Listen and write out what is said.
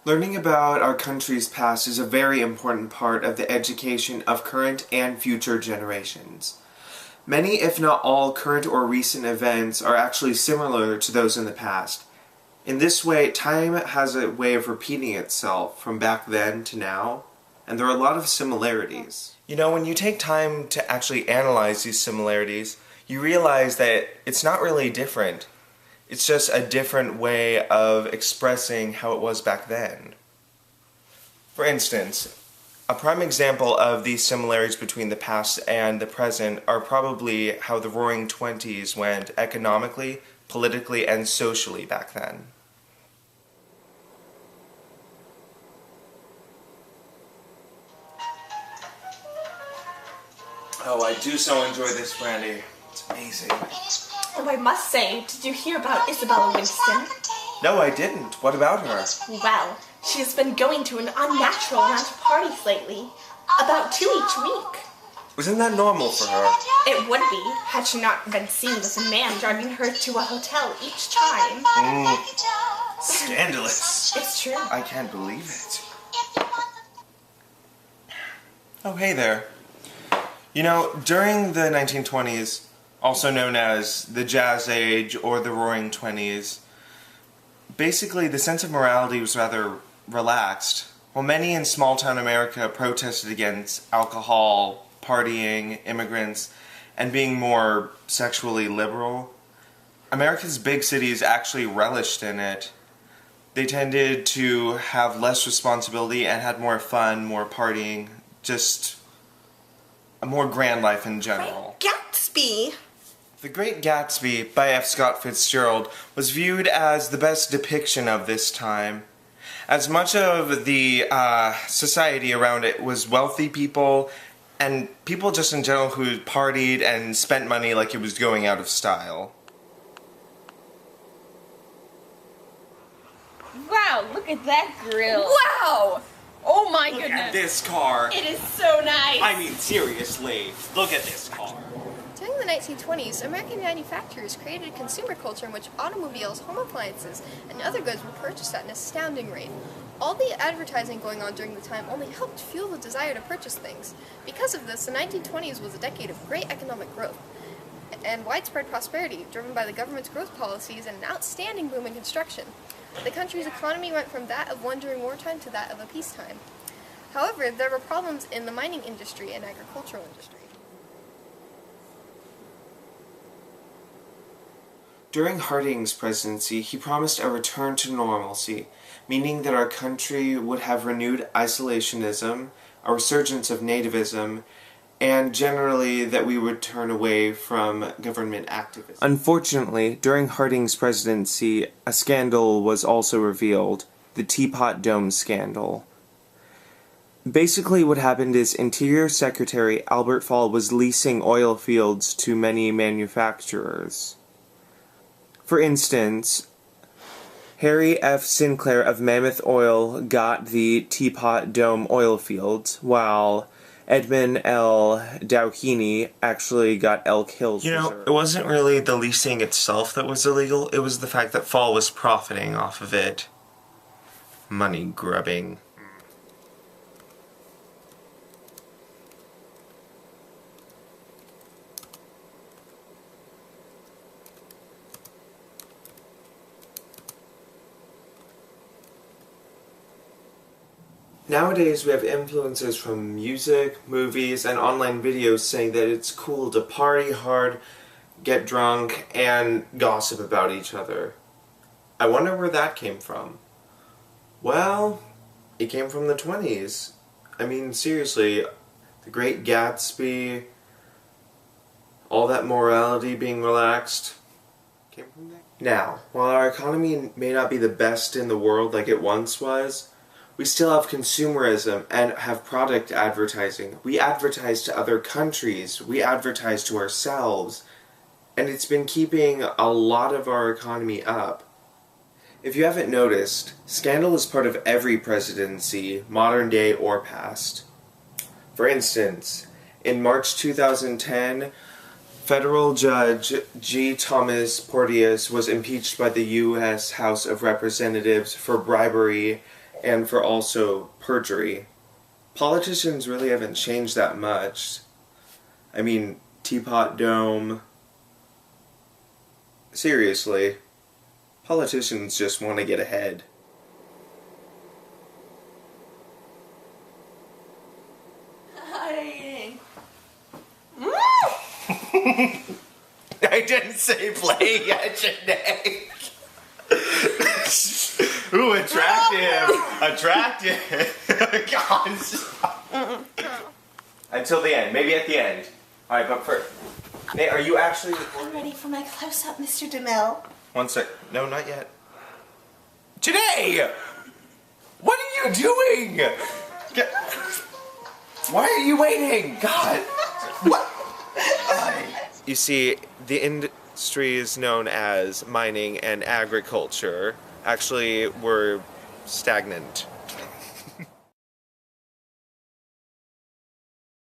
Learning about our country's past is a very important part of the education of current and future generations. Many, if not all, current or recent events are actually similar to those in the past. In this way, time has a way of repeating itself from back then to now, and there are a lot of similarities. You know, when you take time to actually analyze these similarities, you realize that it's not really different. It's just a different way of expressing how it was back then. For instance, a prime example of these similarities between the past and the present are probably how the Roaring Twenties went economically, politically, and socially back then. Oh, I do so enjoy this brandy. It's amazing. Oh, I must say, did you hear about Isabella Winston? No, I didn't. What about her? Well, she's been going to an unnatural amount of parties lately. About 2 each week. Wasn't that normal for her? It would be, had she not been seen with a man driving her to a hotel each time. Scandalous. It's true. I can't believe it. Oh, hey there. You know, during the 1920s, also known as the Jazz Age or the Roaring Twenties, basically the sense of morality was rather relaxed. While many in small-town America protested against alcohol, partying, immigrants, and being more sexually liberal, America's big cities actually relished in it. They tended to have less responsibility and had more fun, more partying, just a more grand life in general. Gatsby! The Great Gatsby by F. Scott Fitzgerald was viewed as the best depiction of this time. As much of the society around it was wealthy people and people just in general who partied and spent money like it was going out of style. Wow, look at that grill. Wow! Oh my Look goodness. at this car. It is so nice. I mean, seriously, look at this car. During the 1920s, American manufacturers created a consumer culture in which automobiles, home appliances, and other goods were purchased at an astounding rate. All the advertising going on during the time only helped fuel the desire to purchase things. Because of this, the 1920s was a decade of great economic growth and widespread prosperity, driven by the government's growth policies and an outstanding boom in construction. The country's economy went from that of one during wartime to that of a peacetime. However, there were problems in the mining industry and agricultural industry. During Harding's presidency, he promised a return to normalcy, meaning that our country would have renewed isolationism, a resurgence of nativism, and generally that we would turn away from government activism. Unfortunately, during Harding's presidency, a scandal was also revealed, the Teapot Dome scandal. Basically what happened is Interior Secretary Albert Fall was leasing oil fields to many manufacturers. For instance, Harry F. Sinclair of Mammoth Oil got the Teapot Dome oil fields, while Edmund L. Downey actually got Elk Hills Reserve. It wasn't really the leasing itself that was illegal, it was the fact that Fall was profiting off of it. Money grubbing. Nowadays, we have influences from music, movies, and online videos saying that it's cool to party hard, get drunk, and gossip about each other. I wonder where that came from. Well, it came from the 20s. I mean, seriously, the Great Gatsby, all that morality being relaxed, came from there. Now, while our economy may not be the best in the world like it once was, we still have consumerism and have product advertising. We advertise to other countries. We advertise to ourselves. And it's been keeping a lot of our economy up. If you haven't noticed, scandal is part of every presidency, modern day or past. For instance, in March 2010, federal judge G. Thomas Porteous was impeached by the U.S. House of Representatives for bribery and for also perjury. Politicians really haven't changed that much. I mean, Teapot Dome. Seriously, politicians just want to get ahead. I didn't say play yet, Janae. Ooh, attractive. God, stop. Until the end, maybe at the end. All right, but first, Nate, are you actually recording? I'm ready for my close-up, Mr. DeMille. One sec. No, not yet. Janae! What are you doing? Why are you waiting? God. What? You see, the industry is known as mining and agriculture. Actually, we're stagnant.